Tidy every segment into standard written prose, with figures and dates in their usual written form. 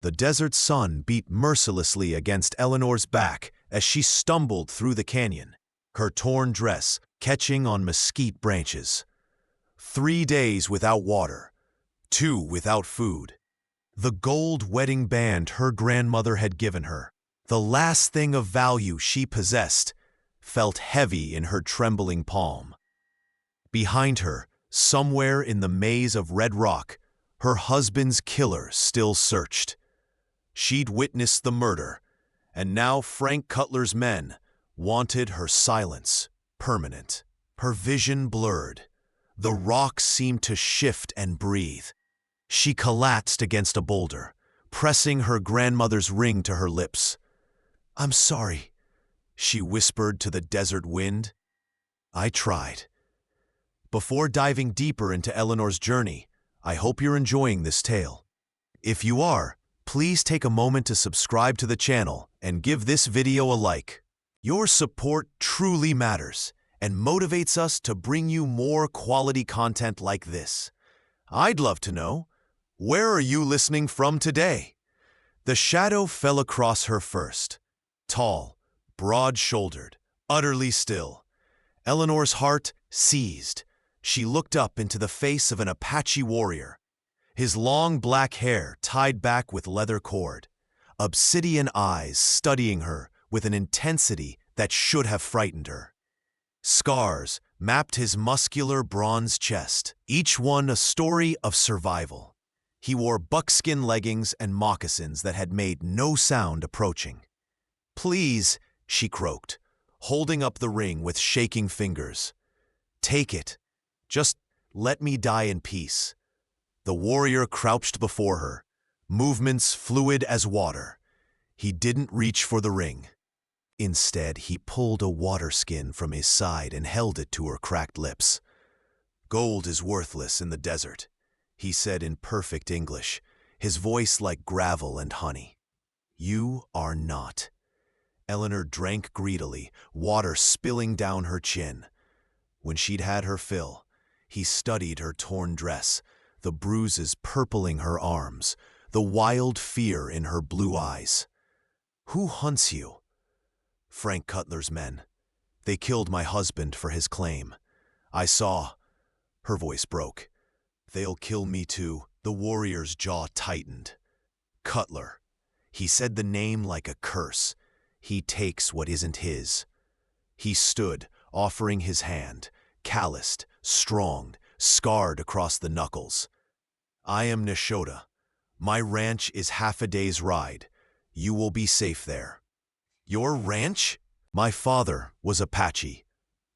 The desert sun beat mercilessly against Eleanor's back as she stumbled through the canyon, her torn dress catching on mesquite branches. 3 days without water, 2 without food. The gold wedding band her grandmother had given her, the last thing of value she possessed, felt heavy in her trembling palm. Behind her, somewhere in the maze of red rock, her husband's killer still searched. She'd witnessed the murder, and now Frank Cutler's men wanted her silence, permanent. Her vision blurred. The rock seemed to shift and breathe. She collapsed against a boulder, pressing her grandmother's ring to her lips. "I'm sorry," she whispered to the desert wind. "I tried." Before diving deeper into Eleanor's journey, I hope you're enjoying this tale. If you are, please take a moment to subscribe to the channel and give this video a like. Your support truly matters and motivates us to bring you more quality content like this. I'd love to know, where are you listening from today? The shadow fell across her first. Tall, broad-shouldered, utterly still. Eleanor's heart seized. She looked up into the face of an Apache warrior, his long black hair tied back with leather cord, obsidian eyes studying her with an intensity that should have frightened her. Scars mapped his muscular bronze chest, each one a story of survival. He wore buckskin leggings and moccasins that had made no sound approaching. "Please," she croaked, holding up the ring with shaking fingers. "Take it. Just let me die in peace." The warrior crouched before her, movements fluid as water. He didn't reach for the ring. Instead, he pulled a water skin from his side and held it to her cracked lips. "Gold is worthless in the desert," he said in perfect English, his voice like gravel and honey. "You are not." Eleanor drank greedily, water spilling down her chin. When she'd had her fill, he studied her torn dress, the bruises purpling her arms, the wild fear in her blue eyes. "Who hunts you?" "Frank Cutler's men. They killed my husband for his claim. I saw." Her voice broke. "They'll kill me too." The warrior's jaw tightened. "Cutler." He said the name like a curse. "He takes what isn't his." He stood, offering his hand, calloused, strong, scarred across the knuckles. "I am Neshota. My ranch is half a day's ride. You will be safe there." "Your ranch?" "My father was Apache.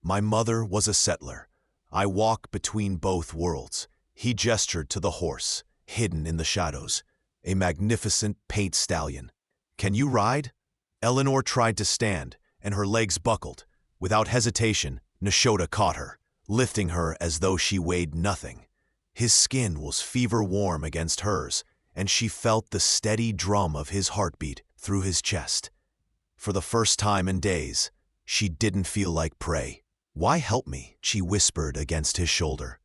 My mother was a settler. I walk between both worlds." He gestured to the horse, hidden in the shadows, a magnificent paint stallion. "Can you ride?" Eleanor tried to stand, and her legs buckled. Without hesitation, Neshota caught her, lifting her as though she weighed nothing. His skin was fever-warm against hers, and she felt the steady drum of his heartbeat through his chest. For the first time in days, she didn't feel like prey. "Why help me?" she whispered against his shoulder.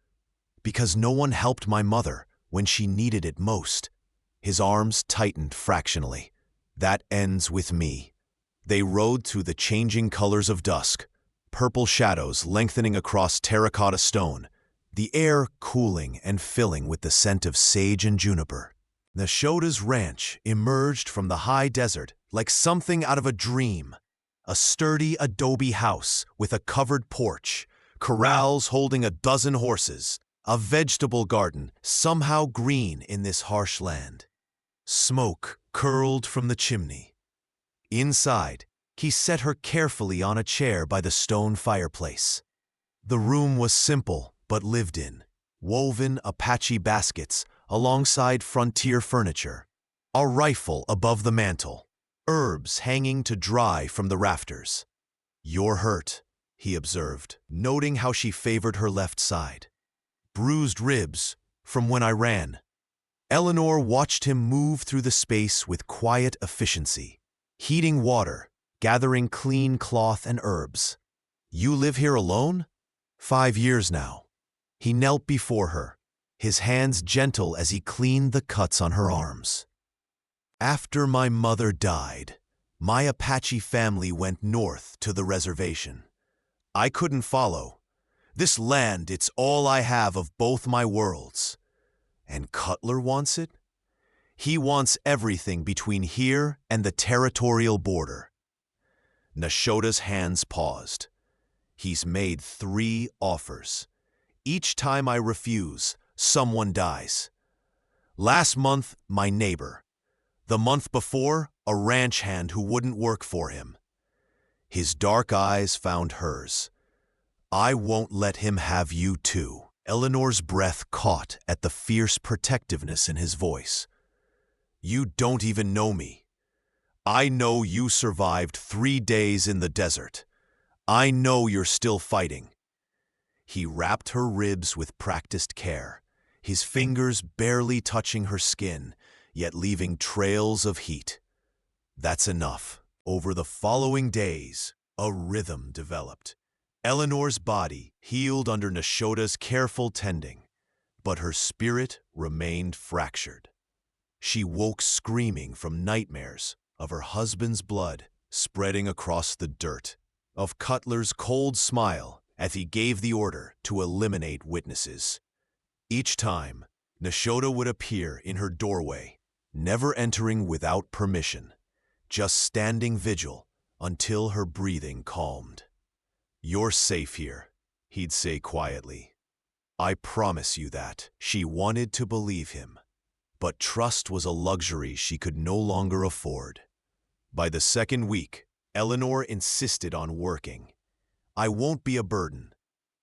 "Because no one helped my mother when she needed it most." His arms tightened fractionally. "That ends with me." They rode through the changing colors of dusk, purple shadows lengthening across terracotta stone, the air cooling and filling with the scent of sage and juniper. Neshota's ranch emerged from the high desert like something out of a dream. A sturdy adobe house with a covered porch, corrals holding a dozen horses, a vegetable garden somehow green in this harsh land. Smoke curled from the chimney. Inside, he set her carefully on a chair by the stone fireplace. The room was simple but lived in, woven Apache baskets alongside frontier furniture, a rifle above the mantel, herbs hanging to dry from the rafters. "You're hurt," he observed, noting how she favored her left side. "Bruised ribs from when I ran." Eleanor watched him move through the space with quiet efficiency, heating water, gathering clean cloth and herbs. "You live here alone?" "5 years now." He knelt before her, his hands gentle as he cleaned the cuts on her arms. After my mother died, my Apache family went north to the reservation. I couldn't follow. This land, it's all I have of both my worlds. And Cutler wants it? He wants everything between here and the territorial border. Nashota's hands paused. He's made 3 offers. Each time I refuse, someone dies. Last month, my neighbor. The month before, a ranch hand who wouldn't work for him. His dark eyes found hers. I won't let him have you too. Eleanor's breath caught at the fierce protectiveness in his voice. You don't even know me. I know you survived 3 days in the desert. I know you're still fighting. He wrapped her ribs with practiced care, his fingers barely touching her skin, yet leaving trails of heat. That's enough. Over the following days, a rhythm developed. Eleanor's body healed under Nashota's careful tending, but her spirit remained fractured. She woke screaming from nightmares of her husband's blood spreading across the dirt, of Cutler's cold smile as he gave the order to eliminate witnesses. Each time, Nashota would appear in her doorway, never entering without permission, just standing vigil until her breathing calmed. You're safe here, he'd say quietly. I promise you that. She wanted to believe him, but trust was a luxury she could no longer afford. By the second week, Eleanor insisted on working. I won't be a burden.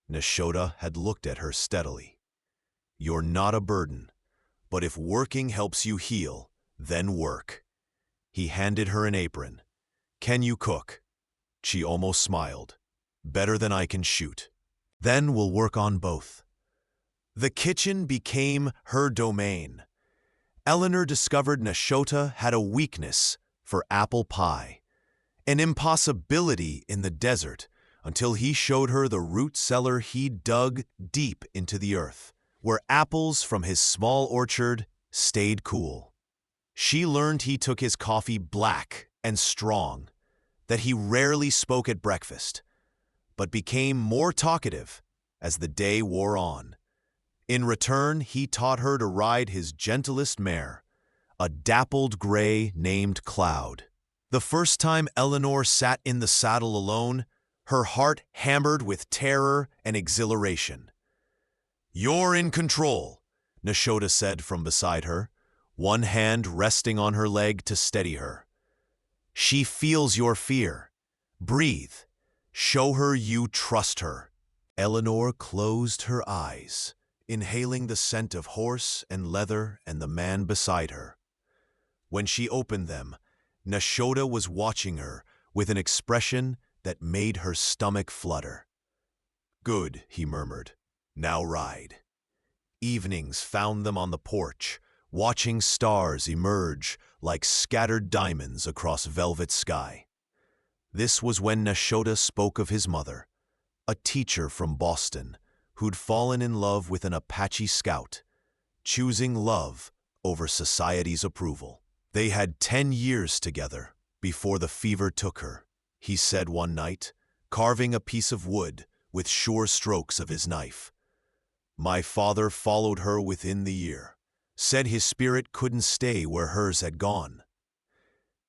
Nashota had looked at her steadily. You're not a burden, but if working helps you heal, then work. He handed her an apron. Can you cook? She almost smiled. Better than I can shoot. Then we'll work on both. The kitchen became her domain. Eleanor discovered Nashota had a weakness for apple pie, an impossibility in the desert until he showed her the root cellar he'd dug deep into the earth, where apples from his small orchard stayed cool. She learned he took his coffee black and strong, that he rarely spoke at breakfast, but became more talkative as the day wore on. In return, he taught her to ride his gentlest mare, a dappled gray named Cloud. The first time Eleanor sat in the saddle alone, her heart hammered with terror and exhilaration. You're in control, Nashota said from beside her, one hand resting on her leg to steady her. She feels your fear. Breathe. Show her you trust her. Eleanor closed her eyes, inhaling the scent of horse and leather and the man beside her. When she opened them, Nashota was watching her with an expression that made her stomach flutter. Good, he murmured. Now ride. Evenings found them on the porch, watching stars emerge like scattered diamonds across velvet sky. This was when Nashota spoke of his mother, a teacher from Boston who'd fallen in love with an Apache scout, choosing love over society's approval. They had 10 years together before the fever took her, he said one night, carving a piece of wood with sure strokes of his knife. My father followed her within the year, said his spirit couldn't stay where hers had gone.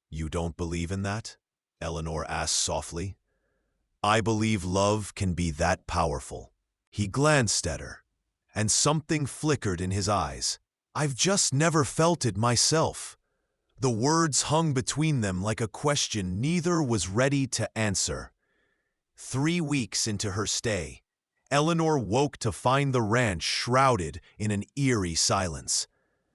You don't believe in that? Eleanor asked softly. I believe love can be that powerful. He glanced at her, and something flickered in his eyes. I've just never felt it myself. The words hung between them like a question neither was ready to answer. 3 weeks into her stay, Eleanor woke to find the ranch shrouded in an eerie silence.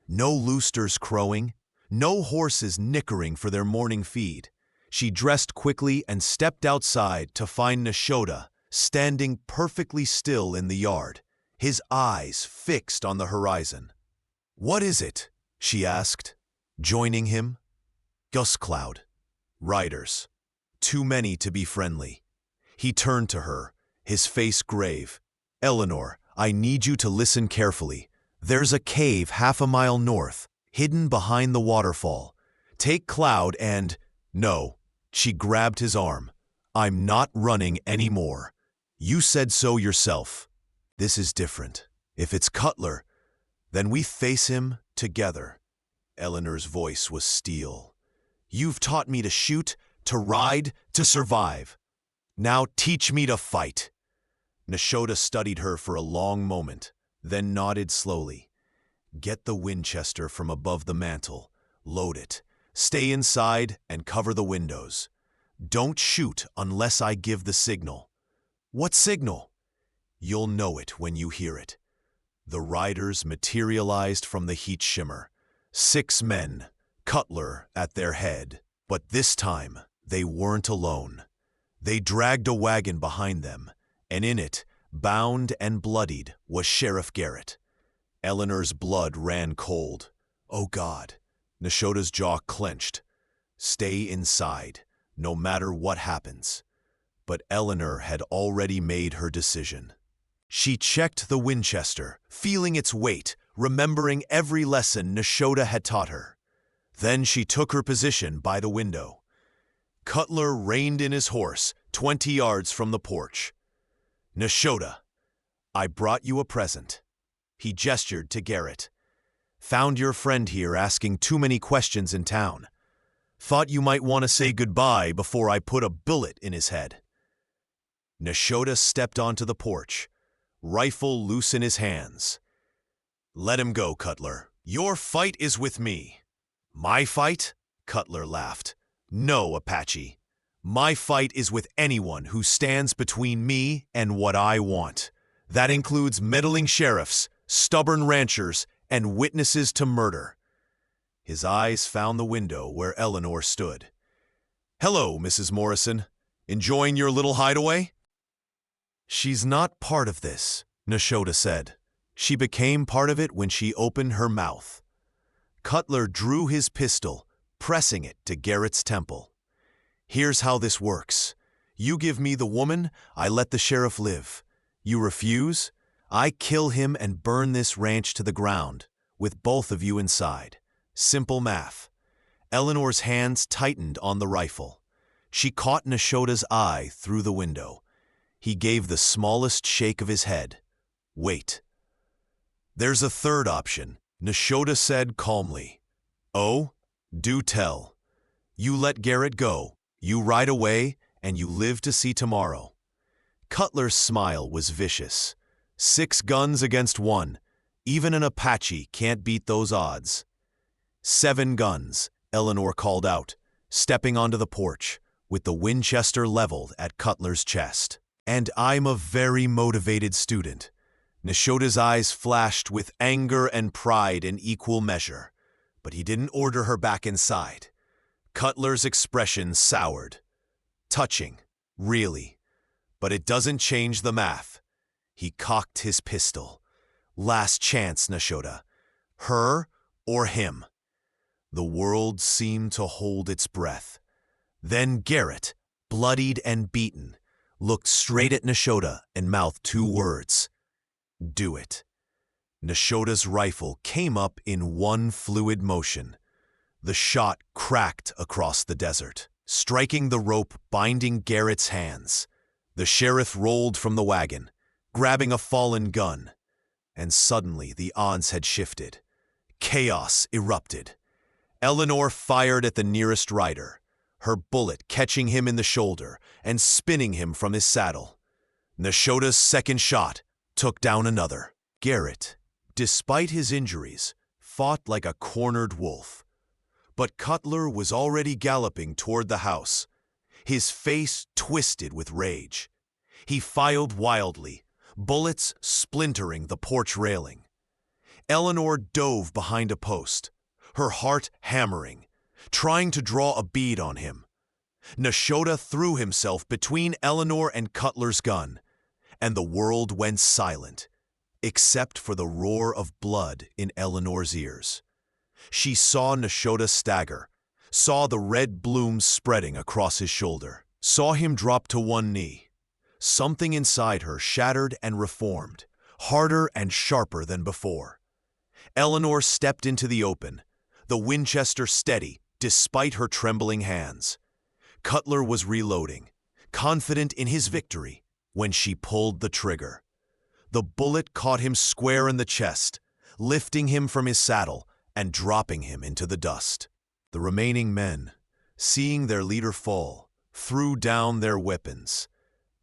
No roosters crowing, no horses nickering for their morning feed. She dressed quickly and stepped outside to find Nashota standing perfectly still in the yard, his eyes fixed on the horizon. What is it? She asked, joining him. Gus Cloud. Riders. Too many to be friendly. He turned to her, his face grave. Eleanor, I need you to listen carefully. There's a cave half a mile north, hidden behind the waterfall. Take Cloud and— No, she grabbed his arm. I'm not running anymore. You said so yourself. This is different. If it's Cutler, then we face him together. Eleanor's voice was steel. You've taught me to shoot, to ride, to survive. Now teach me to fight. Nashoda studied her for a long moment, then nodded slowly. Get the Winchester from above the mantel. Load it. Stay inside and cover the windows. Don't shoot unless I give the signal. What signal? You'll know it when you hear it. The riders materialized from the heat shimmer. 6 men, Cutler at their head. But this time, they weren't alone. They dragged a wagon behind them, and in it, bound and bloodied, was Sheriff Garrett. Eleanor's blood ran cold. Oh God. Nashoda's jaw clenched. Stay inside, no matter what happens. But Eleanor had already made her decision. She checked the Winchester, feeling its weight, remembering every lesson Nashoda had taught her. Then she took her position by the window. Cutler reined in his horse 20 yards from the porch. Nashoda, I brought you a present. He gestured to Garrett. Found your friend here asking too many questions in town. Thought you might want to say goodbye before I put a bullet in his head. Nashoda stepped onto the porch, rifle loose in his hands. Let him go, Cutler. Your fight is with me. My fight? Cutler laughed. No, Apache. My fight is with anyone who stands between me and what I want. That includes meddling sheriffs, stubborn ranchers, and witnesses to murder. His eyes found the window where Eleanor stood. Hello, Mrs. Morrison. Enjoying your little hideaway? She's not part of this, Nashoda said. She became part of it when she opened her mouth. Cutler drew his pistol, pressing it to Garrett's temple. Here's how this works. You give me the woman, I let the sheriff live. You refuse? I kill him and burn this ranch to the ground, with both of you inside. Simple math. Eleanor's hands tightened on the rifle. She caught Nashoda's eye through the window. He gave the smallest shake of his head. Wait. There's a third option, Nashoda said calmly. Oh, do tell. You let Garrett go, you ride away, and you live to see tomorrow. Cutler's smile was vicious. 6 guns against 1. Even an Apache can't beat those odds. 7 guns, Eleanor called out, stepping onto the porch, with the Winchester leveled at Cutler's chest. And I'm a very motivated student. Nashoda's eyes flashed with anger and pride in equal measure, but he didn't order her back inside. Cutler's expression soured. Touching, really. But it doesn't change the math. He cocked his pistol. Last chance, Nashoda. Her or him. The world seemed to hold its breath. Then Garrett, bloodied and beaten, looked straight at Nashoda and mouthed 2 words. Do it. Nashoda's rifle came up in one fluid motion. The shot cracked across the desert, striking the rope binding Garrett's hands. The sheriff rolled from the wagon, grabbing a fallen gun. And suddenly the odds had shifted. Chaos erupted. Eleanor fired at the nearest rider, her bullet catching him in the shoulder and spinning him from his saddle. Nashoda's second shot took down another. Garrett, despite his injuries, fought like a cornered wolf. But Cutler was already galloping toward the house, his face twisted with rage. He filed wildly, bullets splintering the porch railing. Eleanor dove behind a post, her heart hammering, trying to draw a bead on him. Nashoda threw himself between Eleanor and Cutler's gun, and the world went silent, except for the roar of blood in Eleanor's ears. She saw Nashoda stagger, saw the red blooms spreading across his shoulder, saw him drop to one knee. Something inside her shattered and reformed, harder and sharper than before. Eleanor stepped into the open, the Winchester steady, despite her trembling hands. Cutler was reloading, confident in his victory, when she pulled the trigger. The bullet caught him square in the chest, lifting him from his saddle and dropping him into the dust. The remaining men, seeing their leader fall, threw down their weapons.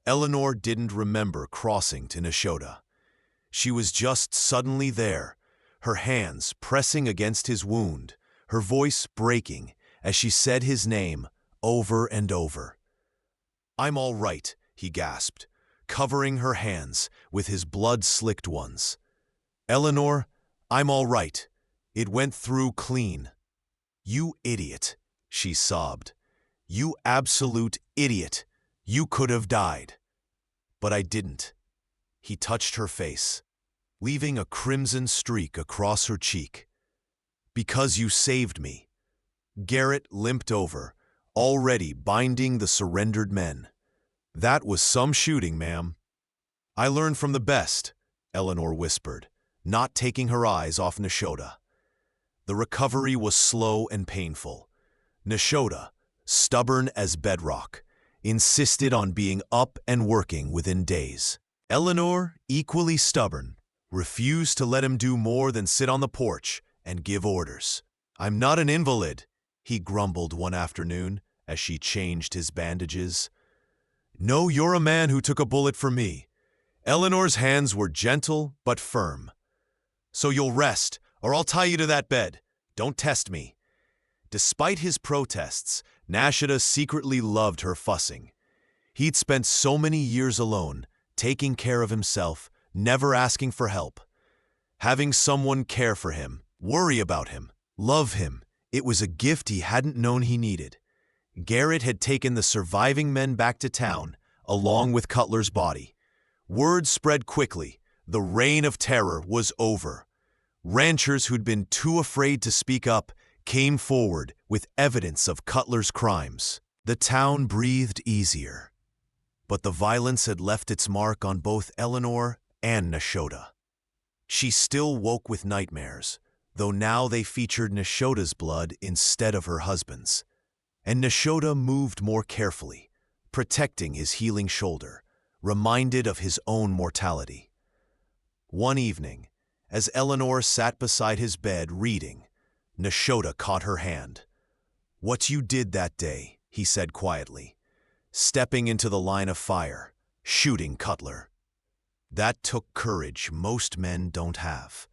Eleanor didn't remember crossing to Nashota. She was just suddenly there, her hands pressing against his wound, her voice breaking as she said his name over and over. "I'm all right," he gasped, covering her hands with his blood-slicked ones. "Eleanor, I'm all right. It went through clean." "You idiot," she sobbed. "You absolute idiot. You could have died." "But I didn't." He touched her face, leaving a crimson streak across her cheek. "Because you saved me." Garrett limped over, already binding the surrendered men. "That was some shooting, ma'am." "I learned from the best," Eleanor whispered, not taking her eyes off Nashota. The recovery was slow and painful. Nashota, stubborn as bedrock, insisted on being up and working within days. Eleanor, equally stubborn, refused to let him do more than sit on the porch and give orders. "I'm not an invalid," he grumbled one afternoon as she changed his bandages. "No, you're a man who took a bullet for me." Eleanor's hands were gentle but firm. "So you'll rest, or I'll tie you to that bed. Don't test me." Despite his protests, Nashota secretly loved her fussing. He'd spent so many years alone, taking care of himself, never asking for help. Having someone care for him, worry about him, love him, it was a gift he hadn't known he needed. Garrett had taken the surviving men back to town, along with Cutler's body. Word spread quickly. The reign of terror was over. Ranchers who'd been too afraid to speak up came forward with evidence of Cutler's crimes. The town breathed easier. But the violence had left its mark on both Eleanor and Nashota. She still woke with nightmares, though now they featured Nashota's blood instead of her husband's. And Nashota moved more carefully, protecting his healing shoulder, reminded of his own mortality. One evening, as Eleanor sat beside his bed reading, Nashota caught her hand. "What you did that day," he said quietly, stepping into the line of fire, shooting Cutler. "That took courage most men don't have."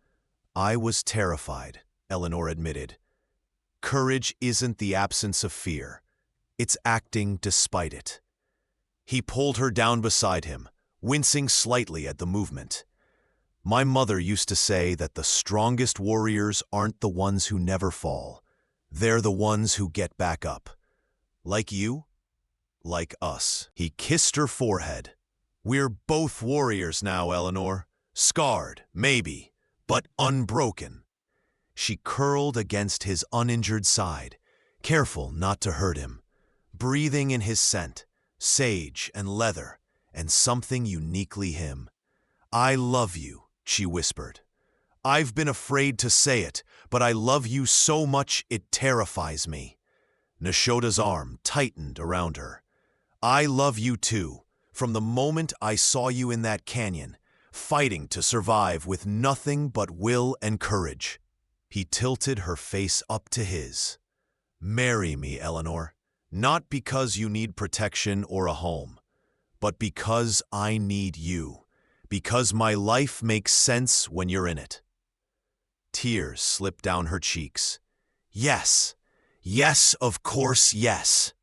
"I was terrified," Eleanor admitted. "Courage isn't the absence of fear. It's acting despite it." He pulled her down beside him, wincing slightly at the movement. "My mother used to say that the strongest warriors aren't the ones who never fall. They're the ones who get back up. Like you? Like us." He kissed her forehead. "We're both warriors now, Eleanor. Scarred, maybe, but unbroken." She curled against his uninjured side, careful not to hurt him, breathing in his scent, sage and leather, and something uniquely him. "I love you," she whispered. "I've been afraid to say it, but I love you so much it terrifies me." Nashota's arm tightened around her. "I love you too, from the moment I saw you in that canyon, fighting to survive with nothing but will and courage." He tilted her face up to his. "Marry me, Eleanor. Not because you need protection or a home, but because I need you, because my life makes sense when you're in it." Tears slipped down her cheeks. "Yes, yes, of course, yes."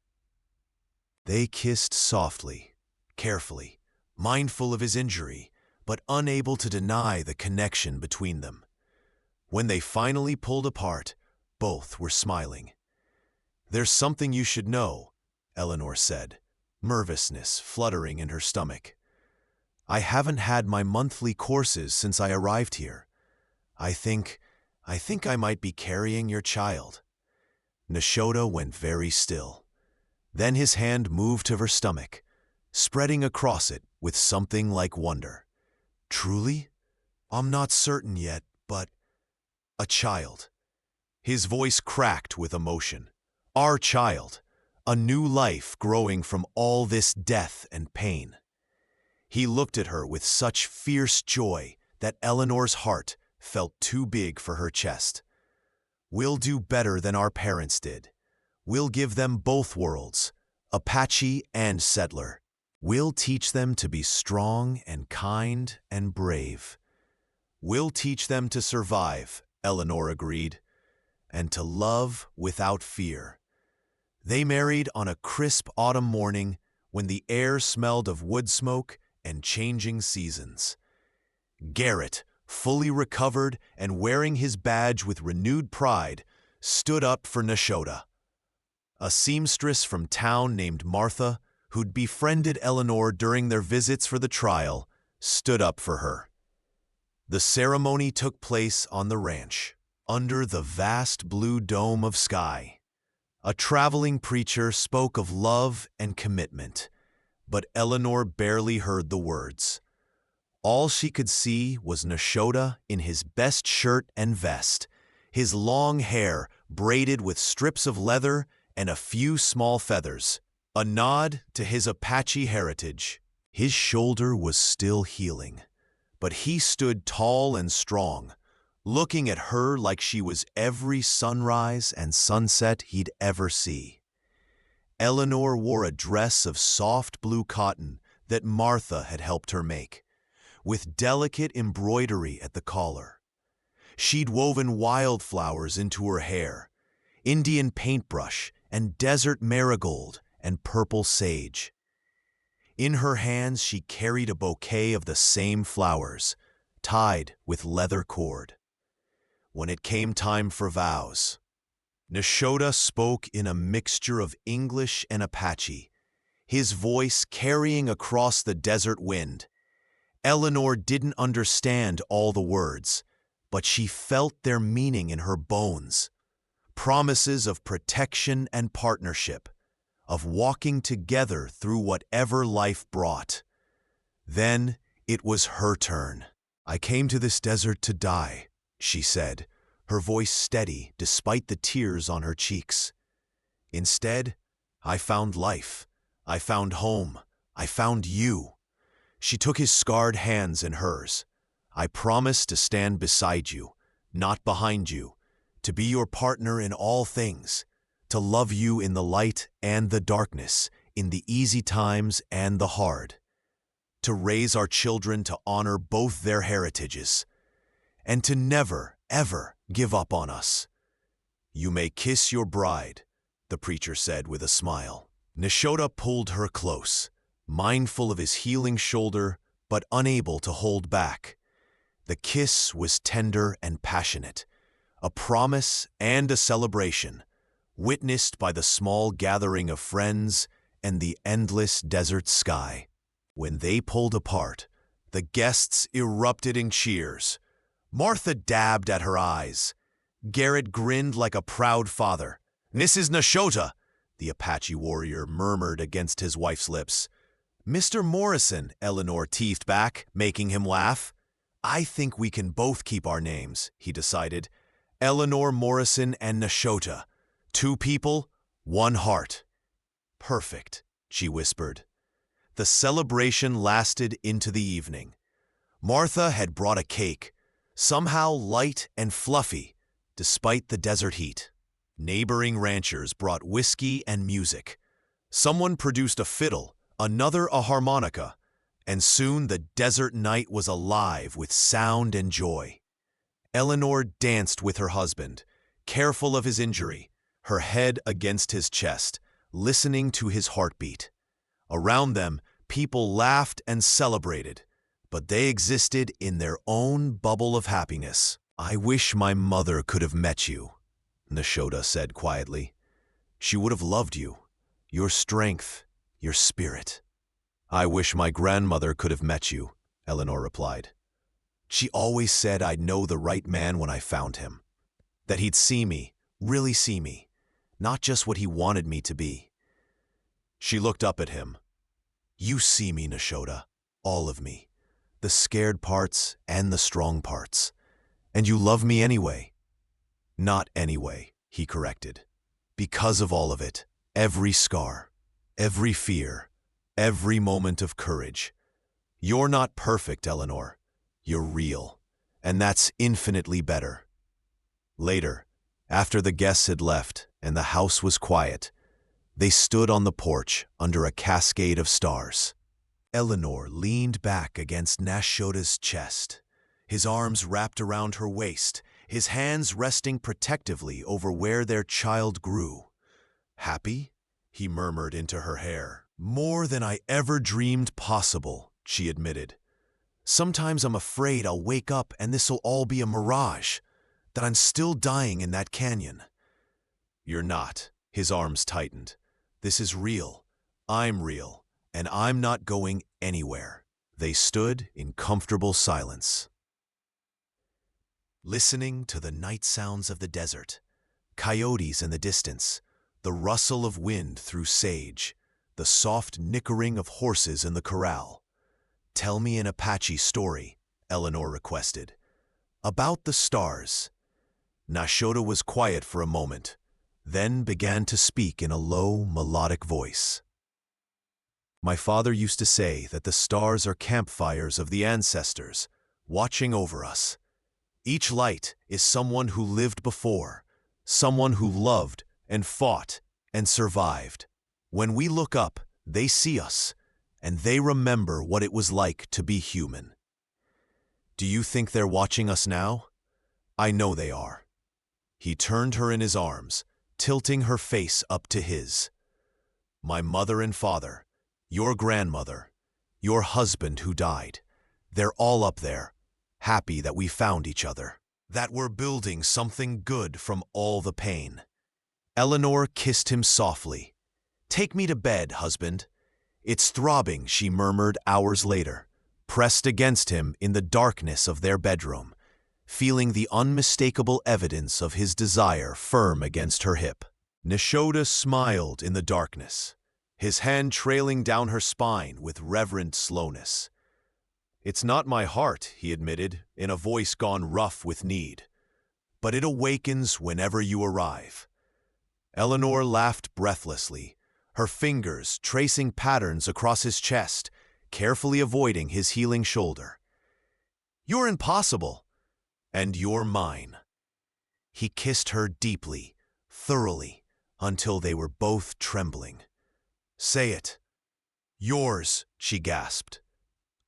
They kissed softly, carefully, mindful of his injury, but unable to deny the connection between them. When they finally pulled apart, both were smiling. "There's something you should know," Eleanor said, nervousness fluttering in her stomach. "I haven't had my monthly courses since I arrived here. I think I might be carrying your child." Nashota went very still. Then his hand moved to her stomach, spreading across it with something like wonder. "Truly? I'm not certain yet, but a child." His voice cracked with emotion. Our child, a new life growing from all this death and pain. He looked at her with such fierce joy that Eleanor's heart felt too big for her chest. We'll do better than our parents did. We'll give them both worlds, Apache and settler. We'll teach them to be strong and kind and brave. We'll teach them to survive, Eleanor agreed, and to love without fear. They married on a crisp autumn morning when the air smelled of wood smoke and changing seasons. Garrett, fully recovered and wearing his badge with renewed pride, stood up for Nashota. A seamstress from town named Martha, who'd befriended Eleanor during their visits for the trial, stood up for her. The ceremony took place on the ranch, under the vast blue dome of sky. A traveling preacher spoke of love and commitment, but Eleanor barely heard the words. All she could see was Nashota in his best shirt and vest, his long hair braided with strips of leather and a few small feathers, a nod to his Apache heritage. His shoulder was still healing, but he stood tall and strong, looking at her like she was every sunrise and sunset he'd ever see. Eleanor wore a dress of soft blue cotton that Martha had helped her make, with delicate embroidery at the collar. She'd woven wildflowers into her hair, Indian paintbrush and desert marigold and purple sage. In her hands she carried a bouquet of the same flowers, tied with leather cord. When it came time for vows, Nashota spoke in a mixture of English and Apache, his voice carrying across the desert wind. Eleanor didn't understand all the words, but she felt their meaning in her bones. Promises of protection and partnership, of walking together through whatever life brought. Then it was her turn. "I came to this desert to die," she said, her voice steady despite the tears on her cheeks. "Instead, I found life. I found home. I found you." She took his scarred hands in hers. "I promise to stand beside you, not behind you, to be your partner in all things, to love you in the light and the darkness, in the easy times and the hard, to raise our children to honor both their heritages, and to never, ever give up on us." "You may kiss your bride," the preacher said with a smile. Nashota pulled her close, mindful of his healing shoulder, but unable to hold back. The kiss was tender and passionate, a promise and a celebration, witnessed by the small gathering of friends and the endless desert sky. When they pulled apart, the guests erupted in cheers. Martha dabbed at her eyes. Garrett grinned like a proud father. "Mrs. Nashota," the Apache warrior murmured against his wife's lips. "Mr. Morrison," Eleanor teased back, making him laugh. "I think we can both keep our names," he decided. "Eleanor Morrison and Nashota. 2 people, 1 heart." "Perfect," she whispered. The celebration lasted into the evening. Martha had brought a cake, somehow light and fluffy, despite the desert heat. Neighboring ranchers brought whiskey and music. Someone produced a fiddle, another a harmonica, and soon the desert night was alive with sound and joy. Eleanor danced with her husband, careful of his injury, her head against his chest, listening to his heartbeat. Around them, people laughed and celebrated, but they existed in their own bubble of happiness. "I wish my mother could have met you," Nashota said quietly. "She would have loved you, your strength, your spirit." "I wish my grandmother could have met you," Eleanor replied. "She always said I'd know the right man when I found him, that he'd see me, really see me, not just what he wanted me to be." She looked up at him. "You see me, Nashota, all of me, the scared parts and the strong parts. And you love me anyway." "Not anyway," he corrected. Because of all of it, every scar, every fear, every moment of courage. You're not perfect, Eleanor. You're real, and that's infinitely better. Later, after the guests had left and the house was quiet, they stood on the porch under a cascade of stars. Eleanor leaned back against Nashoda's chest, his arms wrapped around her waist, his hands resting protectively over where their child grew. "Happy?" he murmured into her hair. "More than I ever dreamed possible," she admitted. "Sometimes I'm afraid I'll wake up and this'll all be a mirage, that I'm still dying in that canyon." "You're not." His arms tightened. "This is real. I'm real, and I'm not going anywhere." They stood in comfortable silence, listening to the night sounds of the desert, coyotes in the distance, the rustle of wind through sage, the soft nickering of horses in the corral. "Tell me an Apache story," Eleanor requested. "About the stars." Nashoda was quiet for a moment, then began to speak in a low, melodic voice. "My father used to say that the stars are campfires of the ancestors, watching over us. Each light is someone who lived before, someone who loved and fought and survived. When we look up, they see us, and they remember what it was like to be human. Do you think they're watching us now? I know they are." He turned her in his arms, tilting her face up to his. "My mother and father, your grandmother, your husband who died, they're all up there, happy that we found each other, that we're building something good from all the pain." Eleanor kissed him softly. "Take me to bed, husband." "It's throbbing," she murmured hours later, pressed against him in the darkness of their bedroom, feeling the unmistakable evidence of his desire firm against her hip. Nashoda smiled in the darkness, his hand trailing down her spine with reverent slowness. "It's not my heart," he admitted, in a voice gone rough with need. "But it awakens whenever you arrive." Eleanor laughed breathlessly, her fingers tracing patterns across his chest, carefully avoiding his healing shoulder. "You're impossible." "And you're mine." He kissed her deeply, thoroughly, until they were both trembling. "Say it." "Yours," she gasped.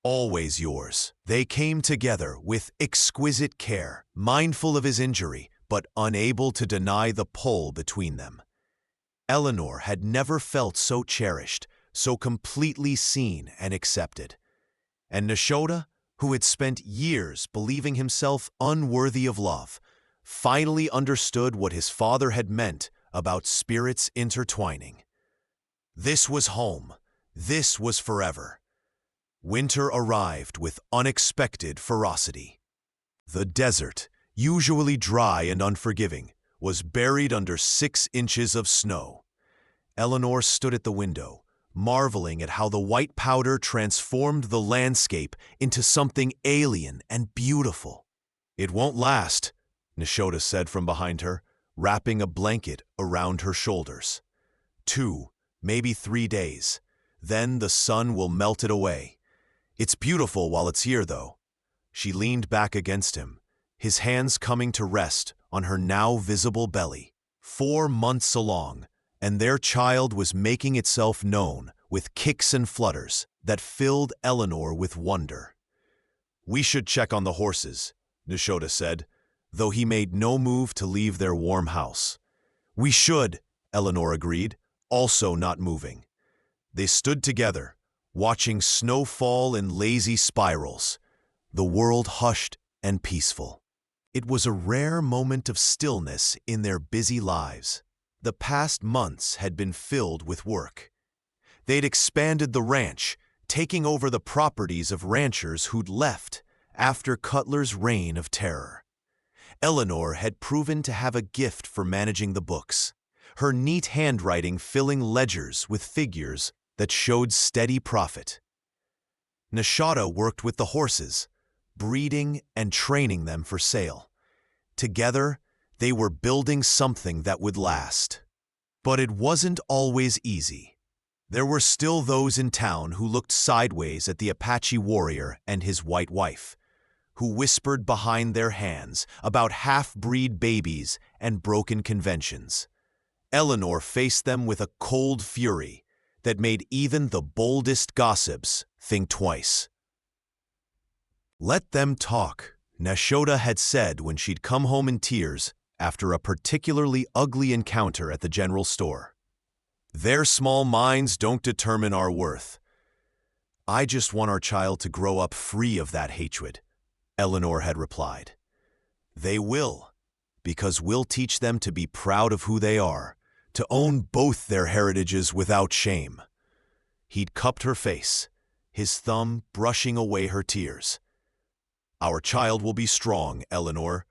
"Always yours." They came together with exquisite care, mindful of his injury, but unable to deny the pull between them. Eleanor had never felt so cherished, so completely seen and accepted. And Nashoda, who had spent years believing himself unworthy of love, finally understood what his father had meant about spirits intertwining. This was home. This was forever. Winter arrived with unexpected ferocity. The desert, usually dry and unforgiving, was buried under 6 inches of snow. Eleanor stood at the window, marveling at how the white powder transformed the landscape into something alien and beautiful. "It won't last," Nashoda said from behind her, wrapping a blanket around her shoulders. 2, maybe 3 days. Then the sun will melt it away. It's beautiful while it's here, though." She leaned back against him, his hands coming to rest on her now visible belly. 4 months along, and their child was making itself known with kicks and flutters that filled Eleanor with wonder. "We should check on the horses," Nashoda said, though he made no move to leave their warm house. "We should," Eleanor agreed, also not moving. They stood together, watching snow fall in lazy spirals, the world hushed and peaceful. It was a rare moment of stillness in their busy lives. The past months had been filled with work. They'd expanded the ranch, taking over the properties of ranchers who'd left after Cutler's reign of terror. Eleanor had proven to have a gift for managing the books, her neat handwriting filling ledgers with figures that showed steady profit. Nashoda worked with the horses, breeding and training them for sale. Together, they were building something that would last. But it wasn't always easy. There were still those in town who looked sideways at the Apache warrior and his white wife, who whispered behind their hands about half-breed babies and broken conventions. Eleanor faced them with a cold fury that made even the boldest gossips think twice. "Let them talk," Nashoda had said when she'd come home in tears after a particularly ugly encounter at the general store. "Their small minds don't determine our worth. I just want our child to grow up free of that hatred," Eleanor had replied. "They will, because we'll teach them to be proud of who they are, to own both their heritages without shame." He'd cupped her face, his thumb brushing away her tears. "Our child will be strong, Eleanor,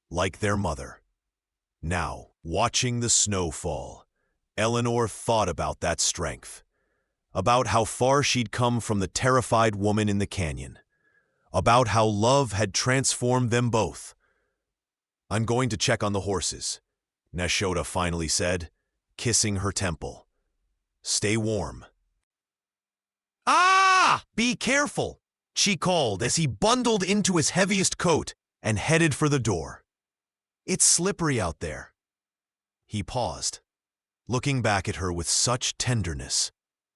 like their mother." Now, watching the snow fall, Eleanor thought about that strength, about how far she'd come from the terrified woman in the canyon, about how love had transformed them both. "I'm going to check on the horses," Nashoda finally said, kissing her temple. "Stay warm." "Ah! Be careful!" she called as he bundled into his heaviest coat and headed for the door. "It's slippery out there." He paused, looking back at her with such tenderness,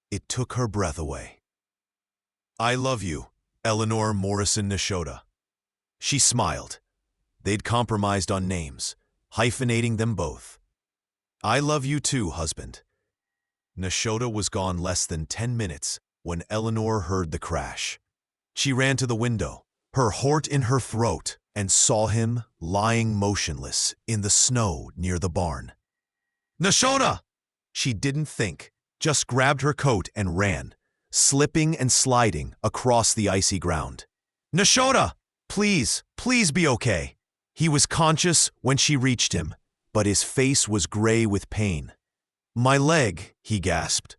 it took her breath away. "I love you, Eleanor Morrison Nashoda." She smiled. They'd compromised on names, hyphenating them both. "I love you too, husband." Nashoda was gone less than 10 minutes when Eleanor heard the crash. She ran to the window, her heart in her throat, and saw him lying motionless in the snow near the barn. "Nashoda!" She didn't think, just grabbed her coat and ran, slipping and sliding across the icy ground. "Nashoda! Please, please be okay." He was conscious when she reached him, but his face was gray with pain. "My leg," he gasped.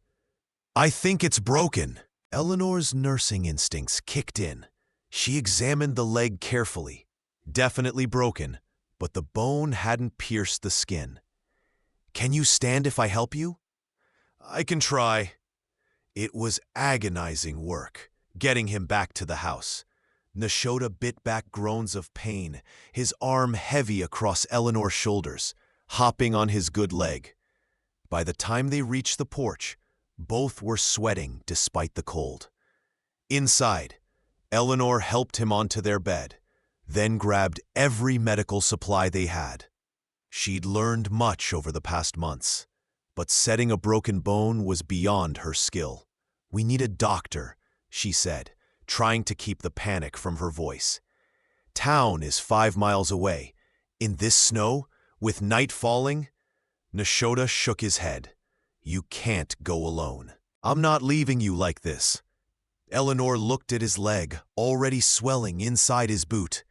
"I think it's broken." Eleanor's nursing instincts kicked in. She examined the leg carefully. Definitely broken, but the bone hadn't pierced the skin. "Can you stand if I help you?" "I can try." It was agonizing work, getting him back to the house. Nashoda bit back groans of pain, his arm heavy across Eleanor's shoulders, hopping on his good leg. By the time they reached the porch, both were sweating despite the cold. Inside, Eleanor helped him onto their bed, then grabbed every medical supply they had. She'd learned much over the past months, but setting a broken bone was beyond her skill. "We need a doctor," she said, trying to keep the panic from her voice. "Town is 5 miles away. In this snow, with night falling?" Nashoda shook his head. "You can't go alone. I'm not leaving you like this." Eleanor looked at his leg, already swelling inside his boot.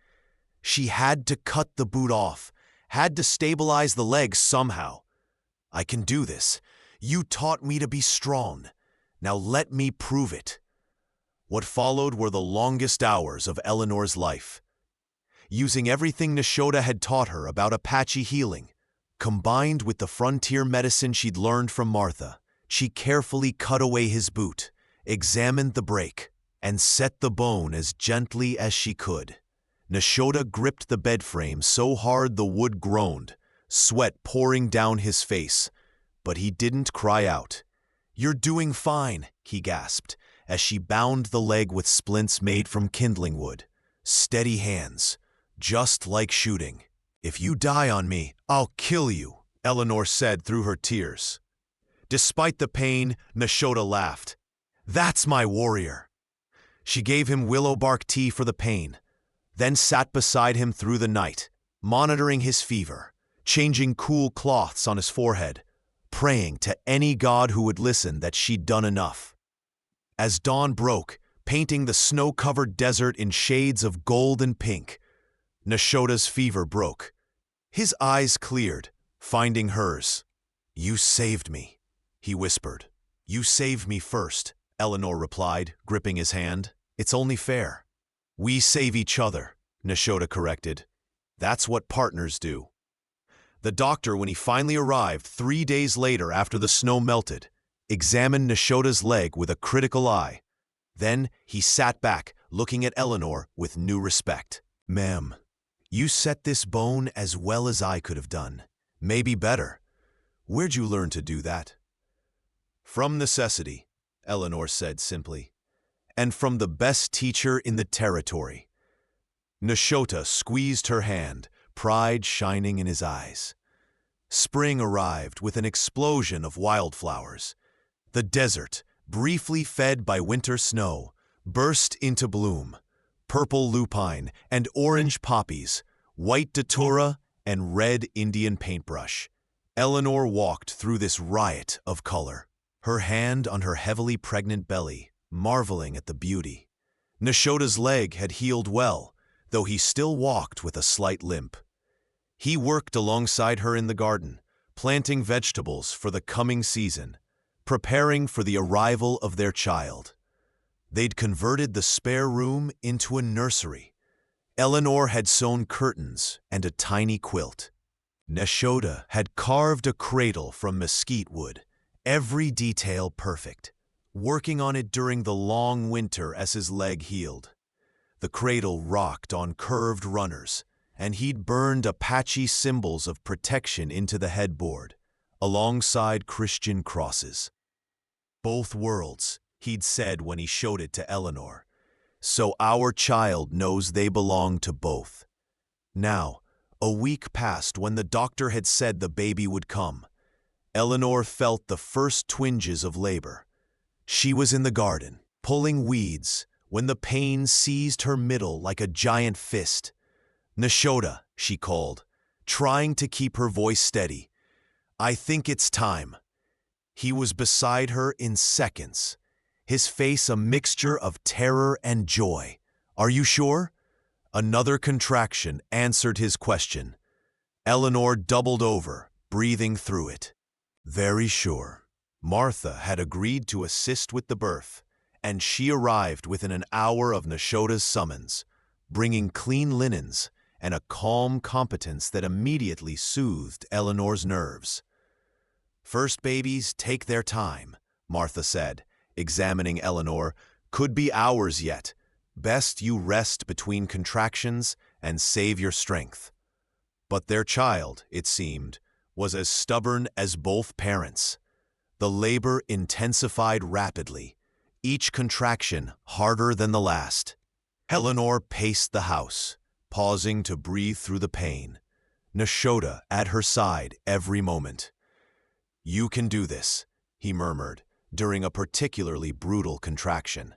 She had to cut the boot off, had to stabilize the leg somehow. "I can do this. You taught me to be strong. Now let me prove it." What followed were the longest hours of Eleanor's life. Using everything Nashoda had taught her about Apache healing, combined with the frontier medicine she'd learned from Martha, she carefully cut away his boot, examined the break, and set the bone as gently as she could. Nashoda gripped the bed frame so hard the wood groaned, sweat pouring down his face, but he didn't cry out. "You're doing fine," he gasped, as she bound the leg with splints made from kindling wood. "Steady hands, just like shooting." "If you die on me, I'll kill you," Eleanor said through her tears. Despite the pain, Nashoda laughed. "That's my warrior." She gave him willow bark tea for the pain, then sat beside him through the night, monitoring his fever, changing cool cloths on his forehead, praying to any god who would listen that she'd done enough. As dawn broke, painting the snow-covered desert in shades of gold and pink, Nashoda's fever broke. His eyes cleared, finding hers. "You saved me," he whispered. "You saved me first," Eleanor replied, gripping his hand. "It's only fair." "We save each other," Nashoda corrected. "That's what partners do." The doctor, when he finally arrived 3 days later after the snow melted, examined Nashoda's leg with a critical eye. Then he sat back, looking at Eleanor with new respect. "Ma'am, you set this bone as well as I could have done. Maybe better. Where'd you learn to do that?" "From necessity," Eleanor said simply. "And from the best teacher in the territory." Nashota squeezed her hand, pride shining in his eyes. Spring arrived with an explosion of wildflowers. The desert, briefly fed by winter snow, burst into bloom. Purple lupine and orange poppies, white datura and red Indian paintbrush. Eleanor walked through this riot of color, her hand on her heavily pregnant belly, marveling at the beauty. Nashota's leg had healed well, though he still walked with a slight limp. He worked alongside her in the garden, planting vegetables for the coming season, preparing for the arrival of their child. They'd converted the spare room into a nursery. Eleanor had sewn curtains and a tiny quilt. Nashota had carved a cradle from mesquite wood, every detail perfect, working on it during the long winter as his leg healed. The cradle rocked on curved runners, and he'd burned Apache symbols of protection into the headboard, alongside Christian crosses. "Both worlds," he'd said when he showed it to Eleanor, "so our child knows they belong to both." Now, a week passed when the doctor had said the baby would come. Eleanor felt the first twinges of labor. She was in the garden, pulling weeds, when the pain seized her middle like a giant fist. "Nashota," she called, trying to keep her voice steady. "I think it's time." He was beside her in seconds, his face a mixture of terror and joy. "Are you sure?" Another contraction answered his question. Eleanor doubled over, breathing through it. "Very sure." Martha had agreed to assist with the birth, and she arrived within an hour of Nashota's summons, bringing clean linens and a calm competence that immediately soothed Eleanor's nerves. "First babies take their time," Martha said, examining Eleanor. "Could be hours yet. Best you rest between contractions and save your strength." But their child, it seemed, was as stubborn as both parents. The labor intensified rapidly, each contraction harder than the last. Eleanor paced the house, pausing to breathe through the pain. Nashota at her side every moment. "You can do this," he murmured, during a particularly brutal contraction.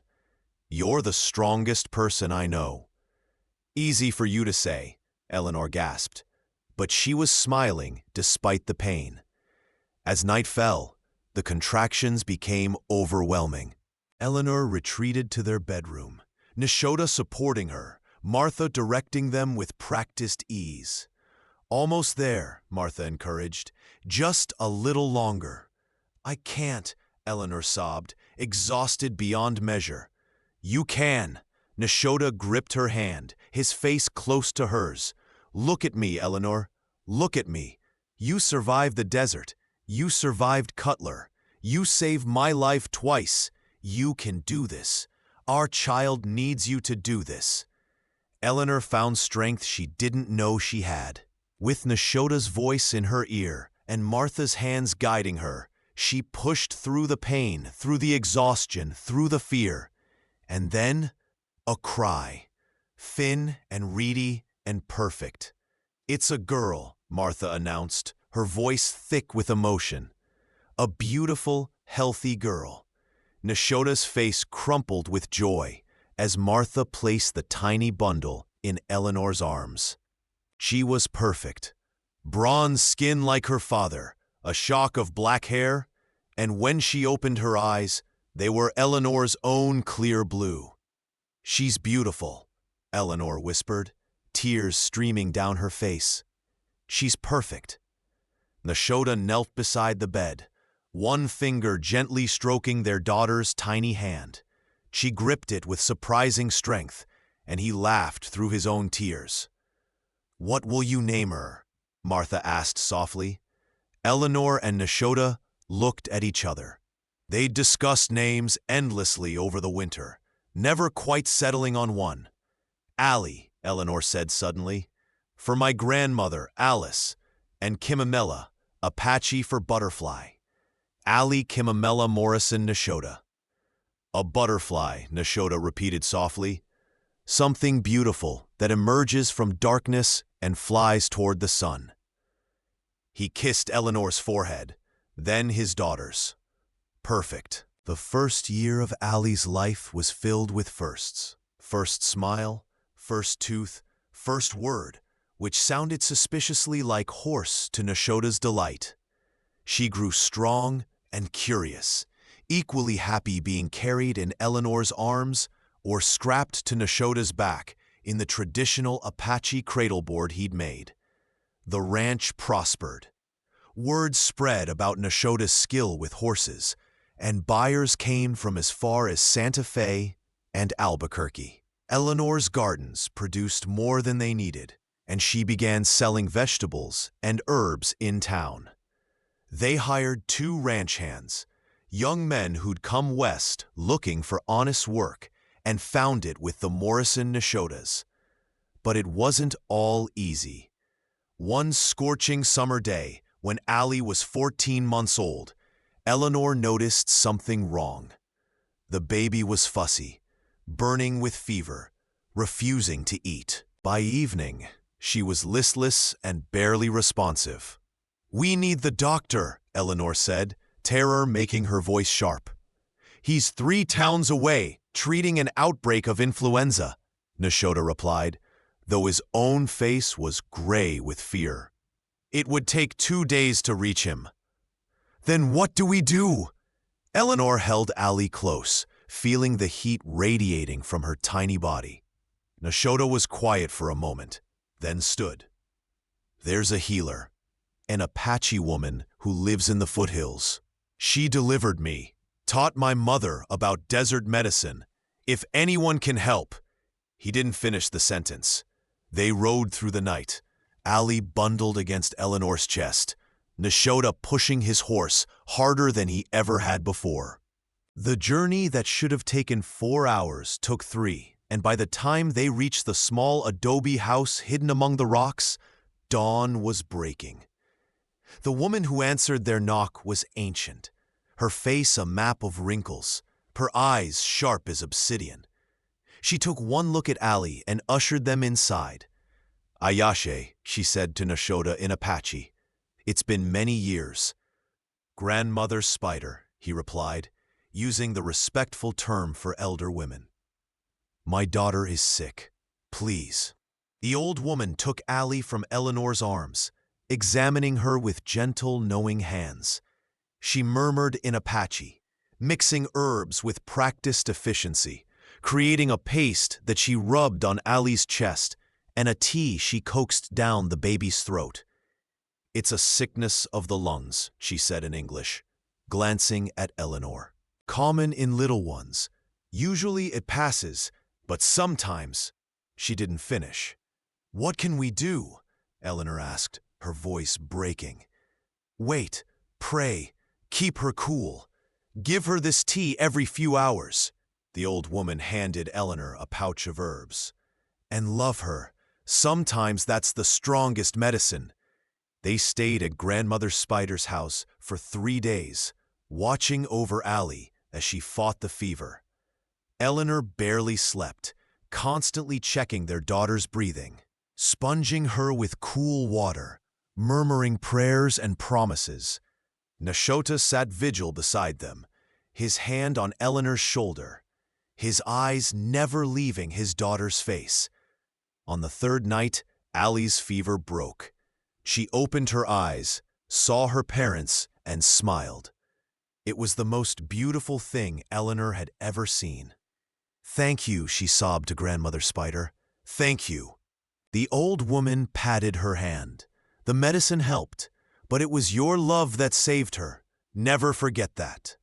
"You're the strongest person I know." "Easy for you to say," Eleanor gasped, but she was smiling despite the pain. As night fell, the contractions became overwhelming. Eleanor retreated to their bedroom, Nashota supporting her, Martha directing them with practiced ease. "Almost there," Martha encouraged. "Just a little longer." "I can't," Eleanor sobbed, exhausted beyond measure. "You can." Nashota gripped her hand, his face close to hers. "Look at me, Eleanor. Look at me. You survived the desert. You survived Cutler. You saved my life twice. You can do this. Our child needs you to do this." Eleanor found strength she didn't know she had. With Nashota's voice in her ear and Martha's hands guiding her, she pushed through the pain, through the exhaustion, through the fear. And then, a cry, thin and reedy and perfect. "It's a girl," Martha announced, her voice thick with emotion. "A beautiful, healthy girl." Nashota's face crumpled with joy as Martha placed the tiny bundle in Eleanor's arms. She was perfect. Bronze skin like her father, a shock of black hair, and when she opened her eyes, they were Eleanor's own clear blue. "She's beautiful," Eleanor whispered, tears streaming down her face. "She's perfect." Nashota knelt beside the bed, one finger gently stroking their daughter's tiny hand. She gripped it with surprising strength, and he laughed through his own tears. "What will you name her?" Martha asked softly. Eleanor and Nashota looked at each other. They'd discussed names endlessly over the winter, never quite settling on one. Allie, Eleanor said suddenly. For my grandmother, Alice, and Kimamela, Apache for butterfly. Allie Kimamela Morrison Nashota. A butterfly, Nashota repeated softly. Something beautiful that emerges from darkness and flies toward the sun. He kissed Eleanor's forehead, then his daughter's. Perfect. The first year of Allie's life was filled with firsts. First smile, first tooth, first word, which sounded suspiciously like horse to Nashota's delight. She grew strong and curious, equally happy being carried in Eleanor's arms or strapped to Nashota's back in the traditional Apache cradleboard he'd made. The ranch prospered. Word spread about Nashota's skill with horses, and buyers came from as far as Santa Fe and Albuquerque. Eleanor's gardens produced more than they needed, and she began selling vegetables and herbs in town. They hired 2 ranch hands, young men who'd come west looking for honest work, and found it with the Morrison Nashotas. But it wasn't all easy. One scorching summer day, when Allie was 14 months old, Eleanor noticed something wrong. The baby was fussy, burning with fever, refusing to eat. By evening, she was listless and barely responsive. "We need the doctor," Eleanor said, terror making her voice sharp. "He's 3 towns away, treating an outbreak of influenza," Nashota replied, though his own face was gray with fear. "It would take 2 days to reach him." "Then what do we do?" Eleanor held Allie close, feeling the heat radiating from her tiny body. Nashota was quiet for a moment, then stood. "There's a healer, an Apache woman who lives in the foothills. She delivered me, taught my mother about desert medicine. If anyone can help." He didn't finish the sentence. They rode through the night, Allie bundled against Eleanor's chest, Nashota pushing his horse harder than he ever had before. The journey that should have taken 4 hours took 3, and by the time they reached the small adobe house hidden among the rocks, dawn was breaking. The woman who answered their knock was ancient, her face a map of wrinkles, her eyes sharp as obsidian. She took one look at Allie and ushered them inside. "Ayashe," she said to Nashota in Apache. "It's been many years." "Grandmother Spider," he replied, using the respectful term for elder women. "My daughter is sick. Please." The old woman took Allie from Eleanor's arms, examining her with gentle, knowing hands. She murmured in Apache, mixing herbs with practiced efficiency, creating a paste that she rubbed on Allie's chest and a tea she coaxed down the baby's throat. "It's a sickness of the lungs," she said in English, glancing at Eleanor. "Common in little ones. Usually it passes, but sometimes—" She didn't finish. "What can we do?" Eleanor asked, her voice breaking. "Wait, pray, keep her cool. Give her this tea every few hours." The old woman handed Eleanor a pouch of herbs. "And love her. Sometimes that's the strongest medicine." They stayed at Grandmother Spider's house for 3 days, watching over Allie as she fought the fever. Eleanor barely slept, constantly checking their daughter's breathing, sponging her with cool water, murmuring prayers and promises. Nashota sat vigil beside them, his hand on Eleanor's shoulder, his eyes never leaving his daughter's face. On the 3rd night, Allie's fever broke. She opened her eyes, saw her parents, and smiled. It was the most beautiful thing Eleanor had ever seen. "Thank you," she sobbed to Grandmother Spider. "Thank you." The old woman patted her hand. "The medicine helped, but it was your love that saved her. Never forget that."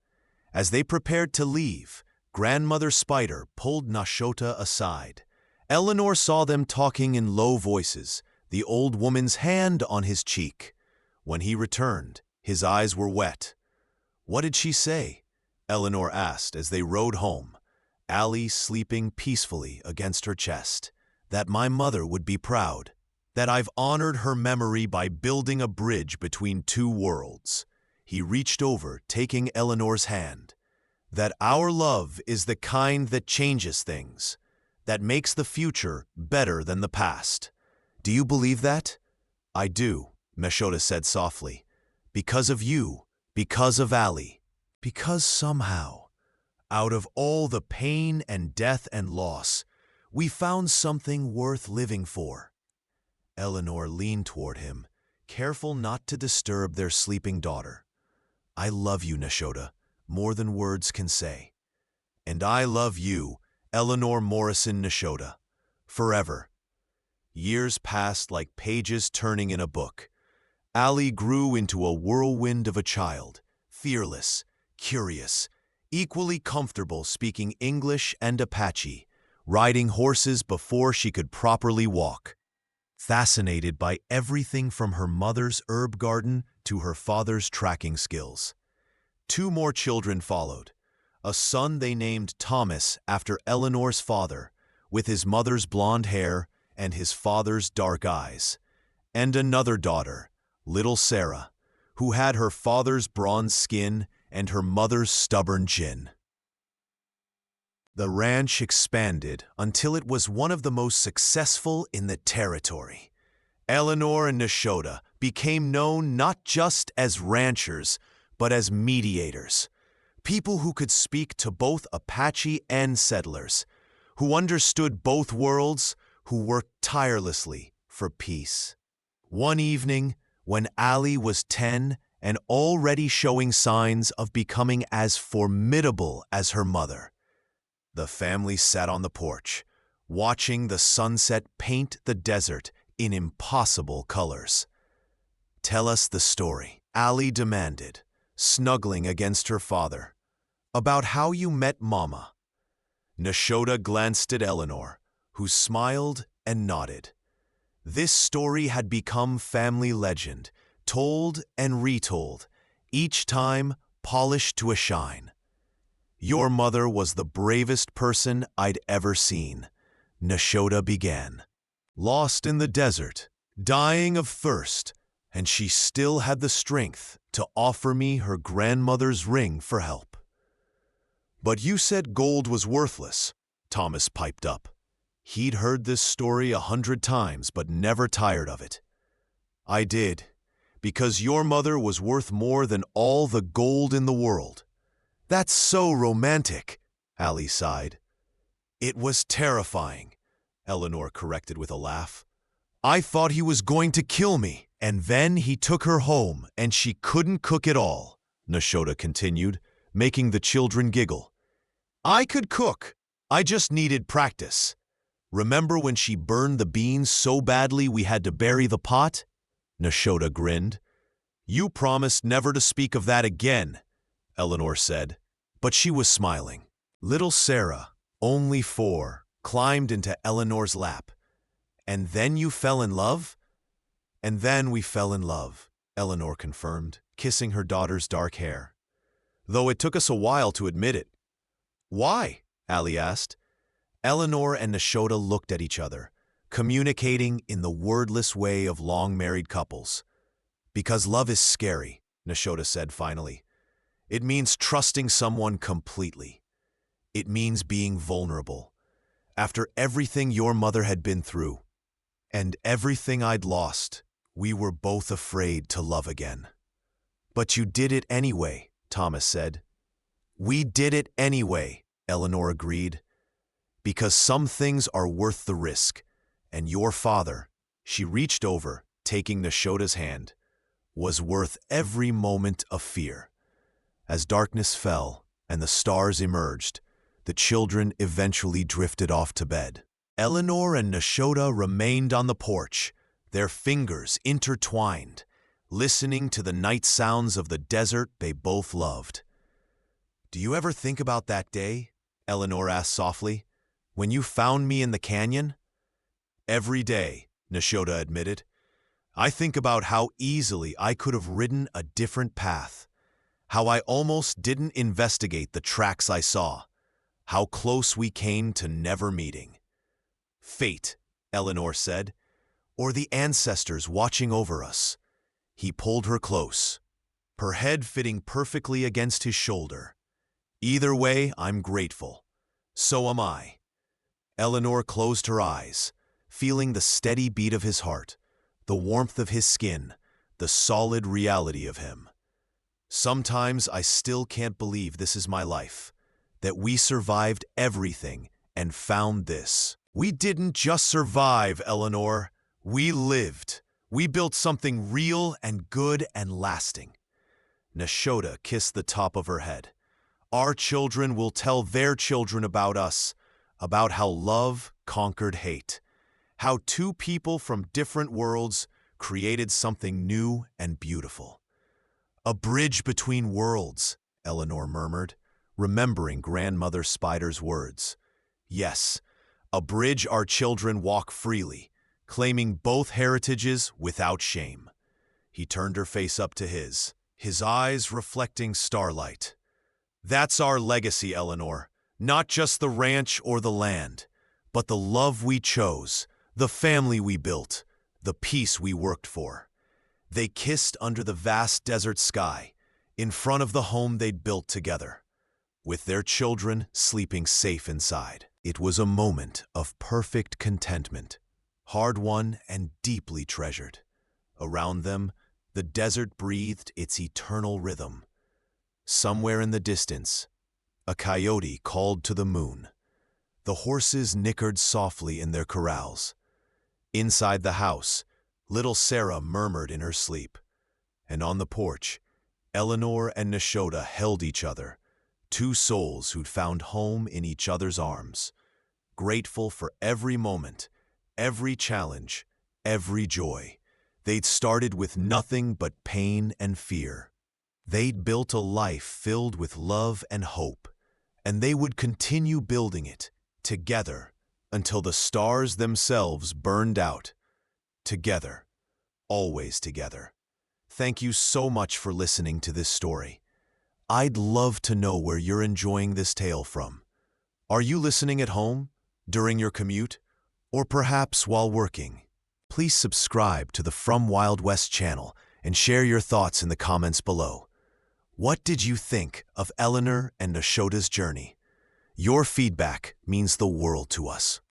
As they prepared to leave, Grandmother Spider pulled Nashota aside. Eleanor saw them talking in low voices, the old woman's hand on his cheek. When he returned, his eyes were wet. "What did she say?" Eleanor asked as they rode home, Allie sleeping peacefully against her chest. "That my mother would be proud. That I've honored her memory by building a bridge between two worlds." He reached over, taking Eleanor's hand. "That our love is the kind that changes things, that makes the future better than the past. Do you believe that?" "I do," Nashota said softly. "Because of you, because of Allie, because somehow, out of all the pain and death and loss, we found something worth living for." Eleanor leaned toward him, careful not to disturb their sleeping daughter. "I love you, Nashota, more than words can say." "And I love you, Eleanor Morrison Nashota, forever." Years passed like pages turning in a book. Allie grew into a whirlwind of a child, fearless, curious, equally comfortable speaking English and Apache, riding horses before she could properly walk, fascinated by everything from her mother's herb garden to her father's tracking skills. 2 more children followed, a son they named Thomas after Eleanor's father, with his mother's blonde hair and his father's dark eyes, and another daughter, little Sarah, who had her father's bronze skin and her mother's stubborn chin. The ranch expanded until it was one of the most successful in the territory. Eleanor and Nashota became known not just as ranchers, but as mediators, people who could speak to both Apache and settlers, who understood both worlds, who worked tirelessly for peace. One evening, when Allie was 10 and already showing signs of becoming as formidable as her mother, the family sat on the porch, watching the sunset paint the desert in impossible colors. "Tell us the story," Allie demanded, snuggling against her father. "About how you met Mama." Nashota glanced at Eleanor, who smiled and nodded. This story had become family legend, told and retold, each time polished to a shine. "Your mother was the bravest person I'd ever seen," Nashota began. "Lost in the desert, dying of thirst, and she still had the strength to offer me her grandmother's ring for help." "But you said gold was worthless," Thomas piped up. He'd heard this story 100 times, but never tired of it. "I did, because your mother was worth more than all the gold in the world." "That's so romantic," Allie sighed. "It was terrifying," Eleanor corrected with a laugh. "I thought he was going to kill me, and then he took her home and she couldn't cook at all," Nashota continued, making the children giggle. "I could cook. I just needed practice. Remember when she burned the beans so badly we had to bury the pot?" Nashota grinned. "You promised never to speak of that again," Eleanor said, but she was smiling. Little Sarah, only 4, climbed into Eleanor's lap. "And then you fell in love?" "And then we fell in love," Eleanor confirmed, kissing her daughter's dark hair. "Though it took us a while to admit it." "Why?" Allie asked. Eleanor and Nashota looked at each other, communicating in the wordless way of long-married couples. "Because love is scary," Nashota said finally. "It means trusting someone completely. It means being vulnerable. After everything your mother had been through, and everything I'd lost, we were both afraid to love again." "But you did it anyway," Thomas said. "We did it anyway," Eleanor agreed. "Because some things are worth the risk, and your father," she reached over, taking Nashota's hand, "was worth every moment of fear." As darkness fell and the stars emerged, the children eventually drifted off to bed. Eleanor and Nashota remained on the porch, their fingers intertwined, listening to the night sounds of the desert they both loved. "Do you ever think about that day?" Eleanor asked softly. "When you found me in the canyon?" "Every day," Nashoda admitted. I think about how easily I could have ridden a different path, how I almost didn't investigate the tracks I saw, how close we came to never meeting. Fate, Eleanor said, or the ancestors watching over us. He pulled her close, her head fitting perfectly against his shoulder. Either way, I'm grateful. So am I. Eleanor closed her eyes, feeling the steady beat of his heart, the warmth of his skin, the solid reality of him. Sometimes I still can't believe this is my life, that we survived everything and found this. We didn't just survive, Eleanor. We lived. We built something real and good and lasting. Nashoda kissed the top of her head. Our children will tell their children about us, about how love conquered hate, how two people from different worlds created something new and beautiful. A bridge between worlds, Eleanor murmured, remembering Grandmother Spider's words. Yes, a bridge our children walk freely, claiming both heritages without shame. He turned her face up to his eyes reflecting starlight. That's our legacy, Eleanor. Not just the ranch or the land, but the love we chose, the family we built, the peace we worked for. They kissed under the vast desert sky, in front of the home they'd built together, with their children sleeping safe inside. It was a moment of perfect contentment, hard-won and deeply treasured. Around them, the desert breathed its eternal rhythm. Somewhere in the distance, a coyote called to the moon. The horses nickered softly in their corrals. Inside the house, little Sarah murmured in her sleep. And on the porch, Eleanor and Nashoda held each other, two souls who'd found home in each other's arms, grateful for every moment, every challenge, every joy. They'd started with nothing but pain and fear. They'd built a life filled with love and hope, and they would continue building it, together, until the stars themselves burned out. Together, always together. Thank you so much for listening to this story. I'd love to know where you're enjoying this tale from. Are you listening at home, during your commute, or perhaps while working? Please subscribe to the From Wild West channel and share your thoughts in the comments below. What did you think of Eleanor and Nashoda's journey? Your feedback means the world to us.